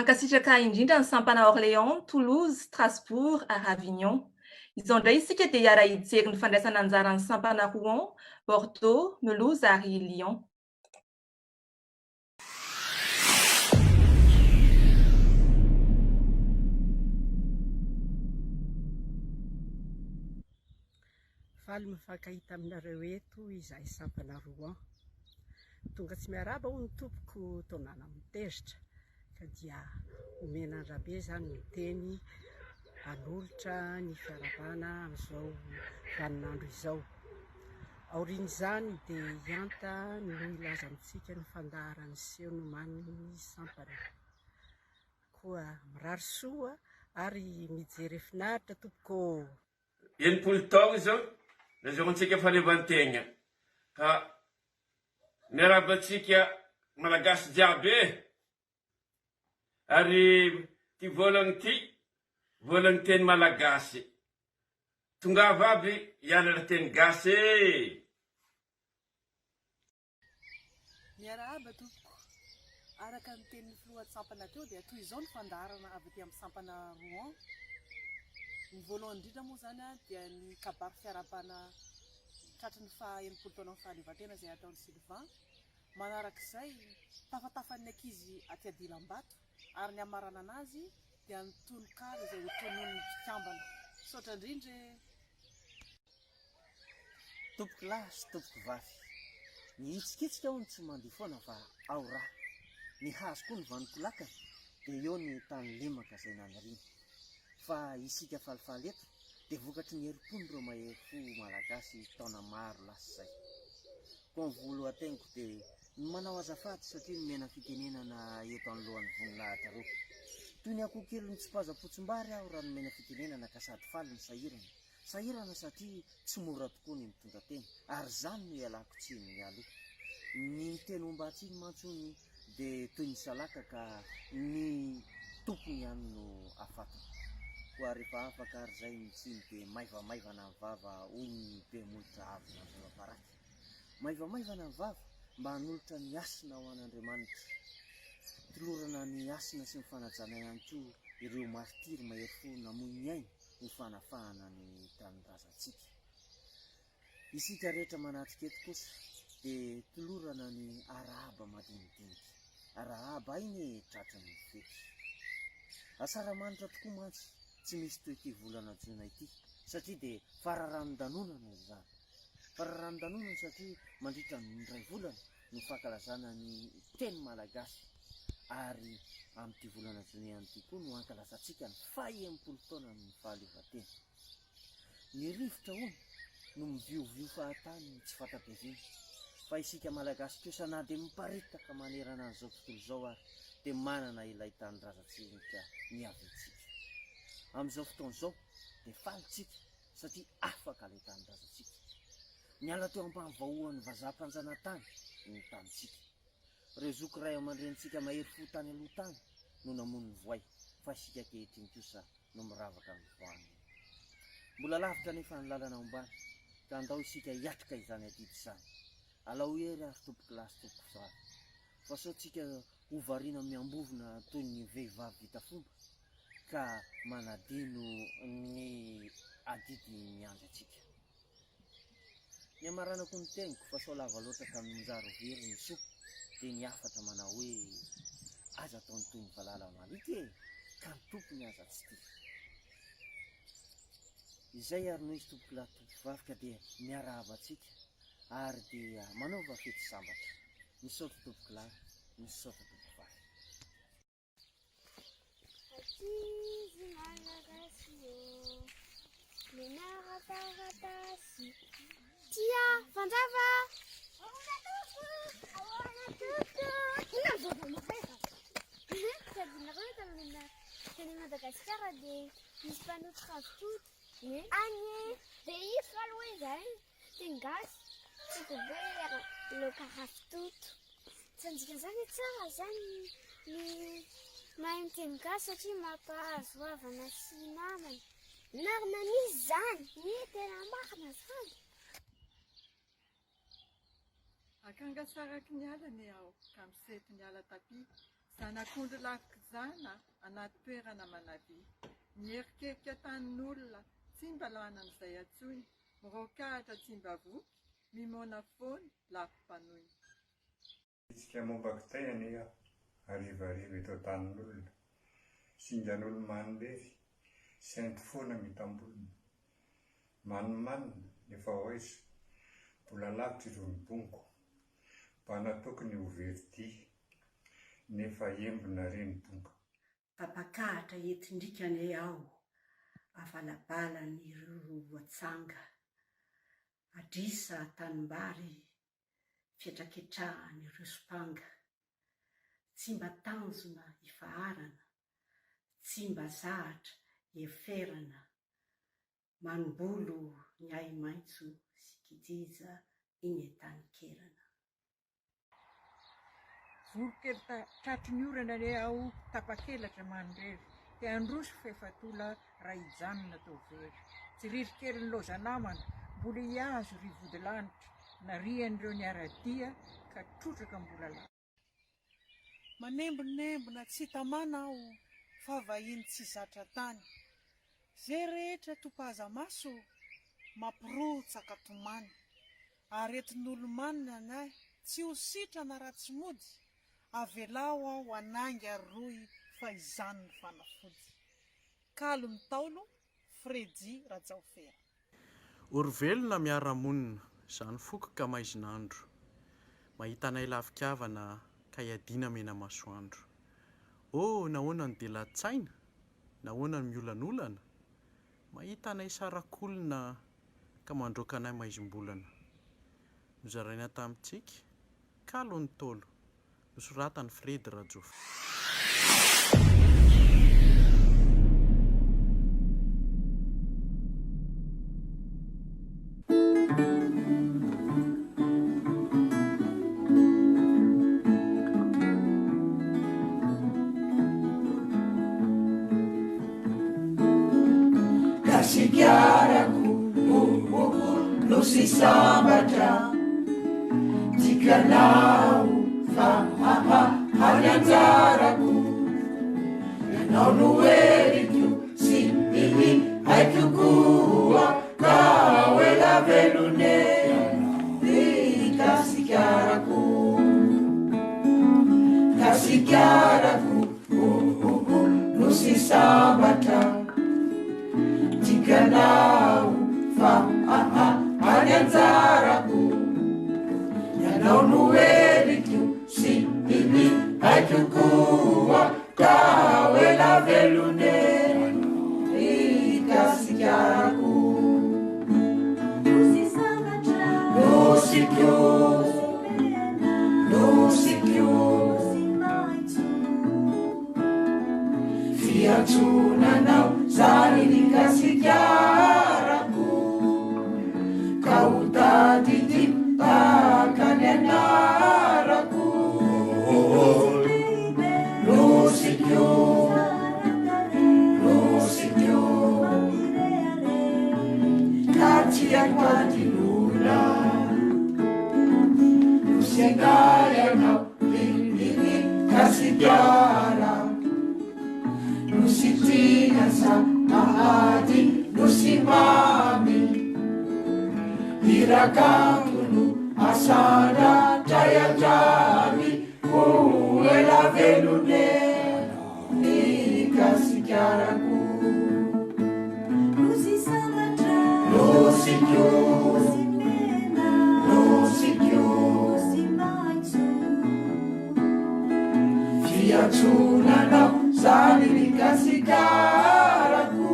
Mankasitraka indrindra ny sampana Orléans, Toulouse, Strasbourg ary Avignon. Izao indray isika dia hiara hijery ny fandraisana anjaran'ny sampana Rouen, Bordeaux, Mulhouse ary Lyon. Faly mifankahita aminareo eto izahay sampana Rouen. Tonga tsy miaraba ho ny tompoko taonana mitezitra ka dia omena andrabe izany ny teny hanolotra ny fiarabana amin'izao vaninandro izao. Aorian'izany dia hianta no ilaza amintsika ny fandaharan'ny seho nomaniny sampana. Koa mirary soa ary mijery finaritra tompoko. Enimpolo taona izao nazahoantsika fahaleovan-tegna ka miarabantsika malagasy jiaby ary ty volagny teny malagasy tongava aby hianatra teny gasy Miarahaba tompoko, araka ny tenin'ny filohan'ny sampana teo dia toy izao ny fandaharana avy aty amin'ny sampana Rouen. Ny voalohany indrindra moa zany dia ny kabary fiarabana tratry ny enimpolo taona amin'ny fahaleovan-tena izay ataon'ny Sylvain. Manarak'izay tafatafan'ny ankizy aty Adilambato ary ny amarana anazy dia ny tononkalo izay hotonon'ny mpikambana. Saotra indrindra tompoko lahy sy tompoko vavy, ny hitsikitsika hono tsy mandeha foana fa ao raha, ny hazo koa ny vaniko lakana dia eo ny tany lemaka izay nanariny. Fa isika falifaly eto dia vokatry ny herim-pony ireo mahery-fo malagasy taona maro lasa izay. Koa ny voalohan-teniko dia ny manao azafady satria ny mena fitenenana eto anolohan'ny voninahitra reo. Toy ny akoho kely ny tsy mpaza-potsim-bary aho raha ny mena fitenenana ka sady faly ny sahirana satria tsy mora tokoa ny mitondra tena ary izany no ialako tsiny ny aloha. Ny teny ombatsiny mantsony dia toy ny salaka ka ny tompony ihany no afatony. Koa rehefa afaka ary izay ny tsiny dia maivamaivana ny vava hoy ny be molotra avy nanjolaparaky. Maivamaivana ny vava mba hanolotra ny asina ho an'Andriamanitra. Tilorana ny asina sy ny fanajana ihany koa ireo martiry mahery-fo namoy ny aina ny fanafahana ny tanindrazantsika. Isika rehetra manatrika eto kosa dia tilorana ny arahaba madinidinika. Arahaba iny tratra ny fety. Asara-manitra tokoa mantsy tsy misy toy ity volana jona ity satria dia fararan-danonana izany. Fararan-danonana satria mandritra ny iray volana no fankalazana ny teny malagasy ary amin'ity volana jona ihany ity koa no ankalazantsika ny faha-enimpolo taona ny fahaleovan-tena. Ny rivotra hono no miviovio fahatany tsy fatabeviana fa isika malagasy kosa na dia miparitaka manerana an'izao tontolo izao ary dia manana ilay tanindrazantsika miavintsika. Amin'izao fotoana izao dia falitsika satria afaka ilay tanindrazantsika. Niala teo ambanivahoan'ny vazaha-panjanantany ny tanitsika. Ireo zoky ray aman-drenitsika mahery-fo tany aloha tany no namono ny voay fa isika ankehitriny kosa no miravaka amin'ny voany. Mbola lavitra nefa ny lalana ombany ka andao isika hiatrika izany adidy izany. Alao ery ary tompoko lahy sy tompoko vavy fa sao tsika hovariana miambovona toy ny vehivavy vita fomba ka manadino ny adidy miandry atsika. Ny amaranako ny teniko fa sao lava loatra ka minjaro very ny soa dia ny afatra manao hoe aza ataony toy ny valala malika ka ny tompony aza tsy tia. Izay ary noho izy tompoko lahy tompoko vavy ka dia miarahaba atsika ary dia manaova fety sambatra. Misaotra tompoko lahy, misaotra tompoko vavy. Ankizy malagasy menara taratasy tia fanjava teny Madagasikara dia misy mpanotra avokoa agny dia izy aloha izay teny gasy tsy dia be loka ravitoto. Sanjika izany tsara izany ny mahay miteny gasy satria mampahazo havana sy namana. Narina misy izany tena marina izany. Akangasaraky ny ala ny aho ka misety ny ala tapi Zanak'ondry lafiky zana anaty toerana manavy. Mierikerika tanin'olona tsy mba lanan'izay atsony. Mirokahatra tsy mba voky, mimona foana lafim-panoiny. Isika mombakitay ane arivariva eto tanin'olona. Singan'olo mandery, sainty foana mitambolona. Manimanina efa hoaiza, mbola lavitra ireo mibongo. Bana tokony ho verdi, nefa embona reny bongo. Papakahatra etindrikany aho, avalabalan'ireo voatsanga. Adrisa tanimbary, fiatraketrahan'ireo sopanga. Tsy mba tanjona ifaharana, tsy mba zahatra eferana. Manombolo ny ay maitso sy kijija iny etanikerana. Vorokely tratry orana ane aho tapakelatra mandrery. Te androso fefatola raijanona tao very. Tsy ririkely ny lozanamana, mbola hiazo ry vodilanitra. Narian'ireo ny aradia ka trotraka mbola la. Manembonembona tsy tamana aho fa vahiny tsy zatra tany. Zay rehetra topaza maso mampirotsaka tomany. Aretin'olo-manina anay tsy ho sitrana ratsy mody. Avelao aho anangy arroy fa izany ny fanafody. Kalo Mitaolo, Fredy Rajaofera. Orovelona miara-monina, izany fokoka maizinandro. Mahita anay lafikavana ka iadina mena masoandro. Nahoana ny delatsaina, nahoana ny miolanolana. Mahita anay sarakolona ka mandroaka anay maizim-bolana. Nozaraina tamintsika, Kalo Ntaolo, nosoratany Fredy Rajaofera. No si sambatra tikanao fa hanyanjarako ianao no eriko sy haiko koa ka ela velone kasikarako no si sambatra tikanao fa hanyanjarako ianao no eriko sy haiko koa ka ela velone kasikarako nusikyo fiatsonanao zany ny kasikarako ka utadidi takany anarako nusikyo katiako adilula nusiangarianao kasikara nusitinasa ahadi nusimami irakangulu asana tayajami ela velune kasikaraku nusikyo fiatunanao zany ny kasikaraku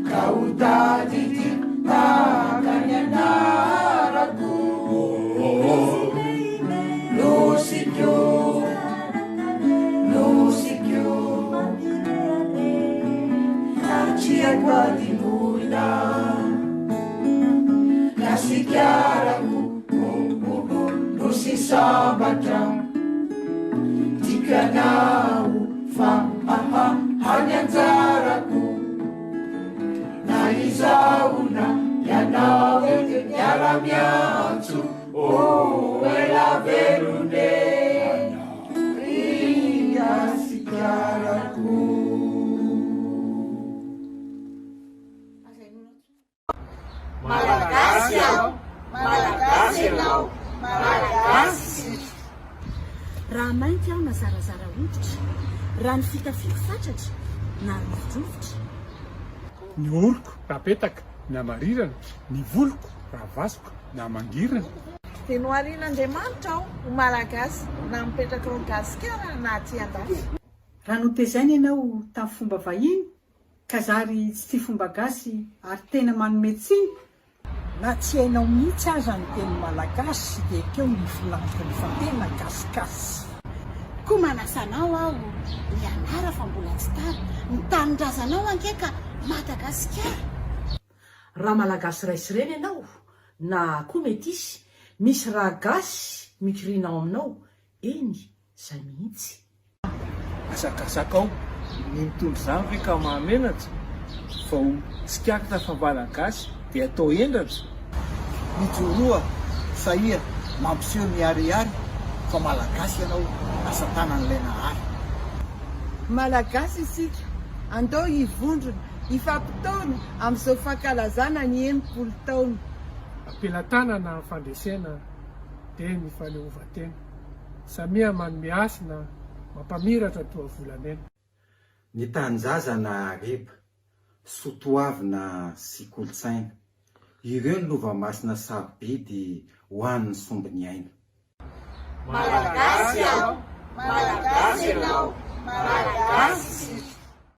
kautadidi takany anarako nusikyo kaciako adimuna kasikaraku nusisambatra tikanao fa hanyanjarako na izaona ianao miara-miantso ela velone Malagasy aho, malagasy ianao, malagasy. Raha mainty aho na zarazara hoditra, raha ny fitafiko fatratra na rivodrovitra. Ny oloko raha petaka na marirana, ny voloko raha vasoko na mangirana. Dia noharian'Andriamanitra aho ho malagasy na mipetraka ao Madagasikara na aty an-dafy. Raha notezaina ianao tamin'ny fomba vahiny, ka zary tsy tia fomba gasy ary tena manome tsiny, Na tsy hainao mihitsy aza ny teny malagasy dia keo ny filampy ny fatena gasikasy. Koa manasanao aho nianara fa mbola tsy tara, ny tanindrazanao ankeka Madagasikara. raha malagasy raisireny ianao na koa metisy, misy raha gasy mikirinao aminao, eny zay mihitsy. Asakasaka ao ny mitondry zany ka mahamenatra vao tsikakitra fa malagasy dia atao endratra. Mijoroa sahia mampiseho ny ariary fa malagasy ianao asa tanan'ilay nahary. Malagasy isika, andao hivondrona, hifampitaona amin'izao fankalazana ny 80 taona. Ampelantanana fandresena dia ny faleovan-tena. Samia manome asina mampamiratra toa volamena. Ny tanjaza na areba, sotoavina sy kolotsaina, ireo ny lova masina sarobidy ho an'ny sombiny aina. Malagasy aho, malagasy ianao, malagasy.